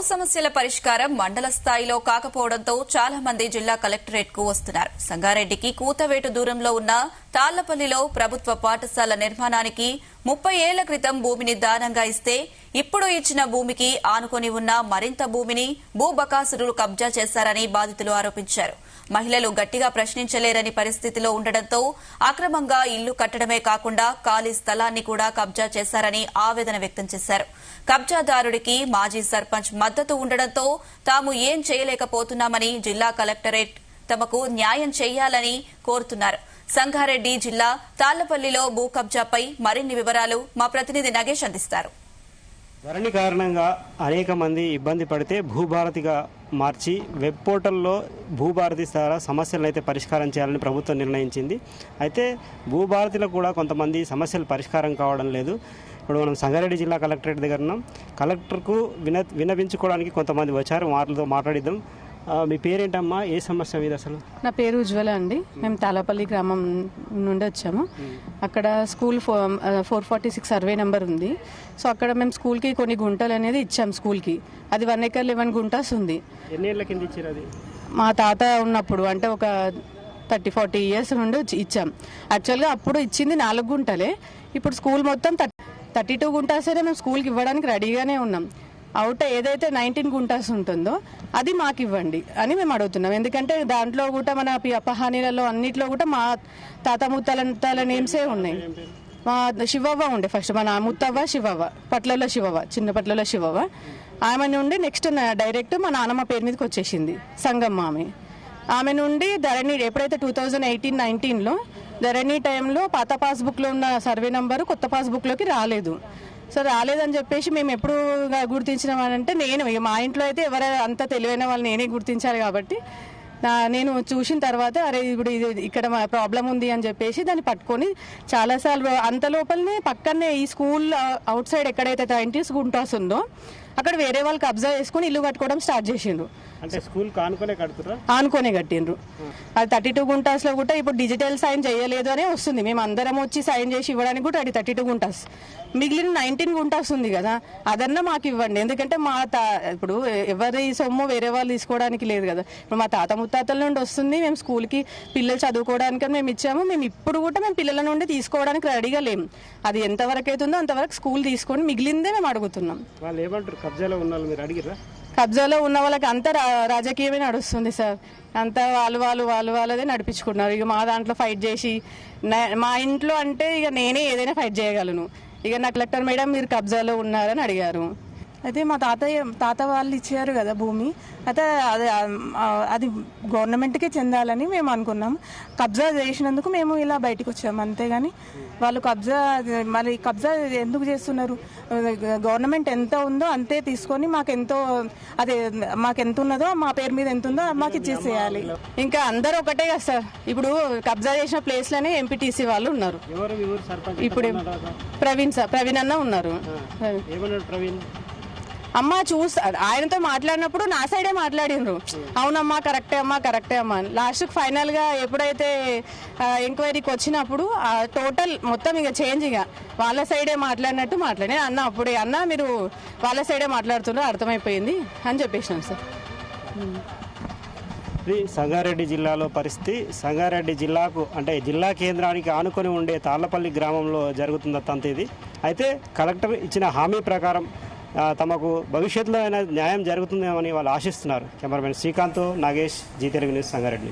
సమస్యల పరిష్కారం మండల స్థాయిలో కాకపోవడంతో చాలా మంది జిల్లా కలెక్టరేట్ కు వస్తున్నారు. సంగారెడ్డికి కూతవేటు దూరంలో ఉన్న తాళ్లపల్లిలో ప్రభుత్వ పాఠశాల నిర్మాణానికి 30 ఏళ్ల క్రితం భూమిని దానంగా ఇస్తే ఇప్పుడు ఇచ్చిన భూమికి ఆనుకొని ఉన్న మరింత భూమిని భూబకాసురులు కబ్జా చేశారని బాధితులు ఆరోపించారు. మహిళలు గట్టిగా ప్రశ్నించలేరని పరిస్థితిలో ఉండడంతో అక్రమంగా ఇల్లు కట్టడమే కాకుండా ఖాళీ స్థలాన్ని కూడా కబ్జా చేశారని ఆవేదన వ్యక్తం చేశారు. కబ్జాదారుడికి మాజీ సర్పంచ్ మద్దతు ఉండడంతో తాము ఏం చేయలేకపోతున్నామని జిల్లా కలెక్టరేట్ తమకు న్యాయం చేయాలని కోరుతున్నారు. సంగారెడ్డి జిల్లా తాళ్లపల్లిలో భూ కబ్జాపై మరిన్ని వివరాలు మా ప్రతినిధి నగేష్ అందిస్తారు. ధరణి కారణంగా అనేక మంది ఇబ్బంది పడితే భూభారతిగా మార్చి వెబ్ పోర్టల్లో భూభారతి ద్వారా సమస్యలను అయితే పరిష్కారం చేయాలని ప్రభుత్వం నిర్ణయించింది. అయితే భూభారతిలో కూడా కొంతమంది సమస్యలు పరిష్కారం కావడం లేదు. ఇప్పుడు మనం సంగారెడ్డి జిల్లా కలెక్టరేట్ దగ్గర ఉన్నాం. కలెక్టర్కు వినవించుకోవడానికి కొంతమంది వచ్చారు. వారితో మాట్లాడిద్దాం. మీ పేరేంటమ్మా? ఏ సమస్య మీద అసలు? నా పేరు ఉజ్వల అండి. మేము తాళపల్లి గ్రామం నుండి వచ్చాము. అక్కడ స్కూల్ 446 సర్వే నెంబర్ ఉంది. సో అక్కడ మేము స్కూల్కి కొన్ని గుంటలు అనేది ఇచ్చాము. స్కూల్కి అది 1 acre 11 గుంటాస్ ఉంది. ఎన్ని ఏళ్ళ కింద ఇచ్చారు? అది మా తాత ఉన్నప్పుడు, అంటే ఒక 30-40 years నుండి ఇచ్చాం. యాక్చువల్గా అప్పుడు ఇచ్చింది 4 గుంటలే. ఇప్పుడు స్కూల్ మొత్తం 32 గుంటాసే మేము స్కూల్కి ఇవ్వడానికి రెడీగానే ఉన్నాం. అవుట్ ఏదైతే 19 గుంటాస్ ఉంటుందో అది మాకు ఇవ్వండి అని మేము అడుగుతున్నాం. ఎందుకంటే దాంట్లో కూడా మన అపహానీలలో అన్నిట్లో కూడా మా తాత ముత్తాల నేమ్సే ఉన్నాయి. మా శివవ్వ ఉండే ఫస్ట్, మన ముత్తవ్వ శివవ్వ, పట్లలో శివవ్వ, చిన్న పట్లలో శివవ్వ ఆమె నుండి నెక్స్ట్ డైరెక్ట్ మా నాన్నమ్మ పేరు మీదకి వచ్చేసింది సంగమ్మ. ఆమె నుండి ధరణి ఎప్పుడైతే 2018-19లో ధరణి టైంలో పాత పాస్బుక్లో ఉన్న సర్వే నంబరు కొత్త పాస్బుక్లోకి రాలేదు. సో రాలేదని చెప్పేసి మేము ఎప్పుడు గుర్తించినామనంటే, నేను మా ఇంట్లో అయితే ఎవరు అంత తెలివైన వాళ్ళు నేనే గుర్తించాలి కాబట్టి నేను చూసిన తర్వాత అరే ఇప్పుడు ఇది ఇక్కడ ప్రాబ్లం ఉంది అని చెప్పేసి దాన్ని పట్టుకొని చాలాసార్లు అంత లోపలనే పక్కనే ఈ స్కూల్ అవుట్ సైడ్ ఎక్కడైతే 90 గుంటాస్ ఉందో అక్కడ వేరే వాళ్ళు కబ్జా చేసుకుని ఇల్లు కట్టుకోవడం స్టార్ట్ చేసిండ్రు. అంటే స్కూల్ ఆనుకోనే కట్టిండ్రు. అది 32 గుంటాస్లో కూడా ఇప్పుడు డిజిటల్ సైన్ చేయలేదు అనే వస్తుంది. మేము అందరం వచ్చి సైన్ చేసి ఇవ్వడానికి కూడా అది 32 గుంటాస్. మిగిలిన 19 గుంటాస్ ఉంది కదా, అదన్నా మాకు ఇవ్వండి. ఎందుకంటే మా ఇప్పుడు ఎవరి సొమ్ము వేరే వాళ్ళు తీసుకోవడానికి లేదు కదా. ఇప్పుడు మా తాత ముత్తాతల నుండి వస్తుంది. మేము స్కూల్కి పిల్లలు చదువుకోవడానికి మేము ఇచ్చాము. మేము ఇప్పుడు కూడా మేము పిల్లల నుండి తీసుకోవడానికి రెడీగా లేము. అది ఎంతవరకు అవుతుందో అంతవరకు స్కూల్ తీసుకొని మిగిలిందే మేము అడుగుతున్నాం. వాళ్ళు ఏమంటారు? కబ్జాలో ఉన్న వాళ్ళు మీరు అడిగిరా? కబ్జాలో ఉన్న వాళ్ళకి అంతా రాజకీయమే నడుస్తుంది సార్. అంతా వాళ్ళదే నడిపించుకుంటున్నారు. ఇక మా దాంట్లో ఫైట్ చేసి మా ఇంట్లో అంటే ఇక నేనే ఏదైనా ఫైట్ చేయగలను. ఇక నా కలెక్టర్ మేడం మీరు కబ్జాలో ఉన్నారని అడిగారు. అయితే మా తాత వాళ్ళు ఇచ్చారు కదా భూమి, అయితే అది గవర్నమెంట్కే చెందాలని మేము అనుకున్నాం. కబ్జా చేసినందుకు మేము ఇలా బయటకు వచ్చాము. అంతేగాని వాళ్ళు మరి కబ్జా ఎందుకు చేస్తున్నారు? గవర్నమెంట్ ఎంత ఉందో అంతే తీసుకొని మాకెంత ఉన్నదో మా పేరు మీద ఎంత ఉందో మాకు ఇచ్చేసేయాలి. ఇంకా అందరూ ఒకటే కదా సార్. ఇప్పుడు కబ్జా చేసిన ప్లేస్లోనే ఎంపీటీసీ వాళ్ళు ఉన్నారు. ఇప్పుడు ప్రవీణ్ అన్న ఉన్నారు. అమ్మ ఆయనతో మాట్లాడినప్పుడు నా సైడే మాట్లాడినరు. అవునమ్మా కరెక్టే అమ్మా అని. లాస్ట్కి ఫైనల్గా ఎప్పుడైతే ఎంక్వైరీకి వచ్చినప్పుడు టోటల్ మొత్తం ఇక చేంజ్, ఇక వాళ్ళ సైడే మాట్లాడినట్టు మాట్లాడి అన్న మీరు వాళ్ళ సైడే మాట్లాడుతున్నారు అర్థమైపోయింది అని చెప్పేసినాం సార్. సంగారెడ్డి జిల్లాలో పరిస్థితి, సంగారెడ్డి జిల్లాకు అంటే జిల్లా కేంద్రానికి ఆనుకొని ఉండే తాళ్లపల్లి గ్రామంలో జరుగుతున్న తంత ఇది. అయితే కలెక్టర్ ఇచ్చిన హామీ ప్రకారం తమకు భవిష్యత్తులో అయినా న్యాయం జరుగుతుందేమని వాళ్ళు ఆశిస్తున్నారు. Cameraman Srikanth, Nagesh, Zee Telugu news, Sangareddy.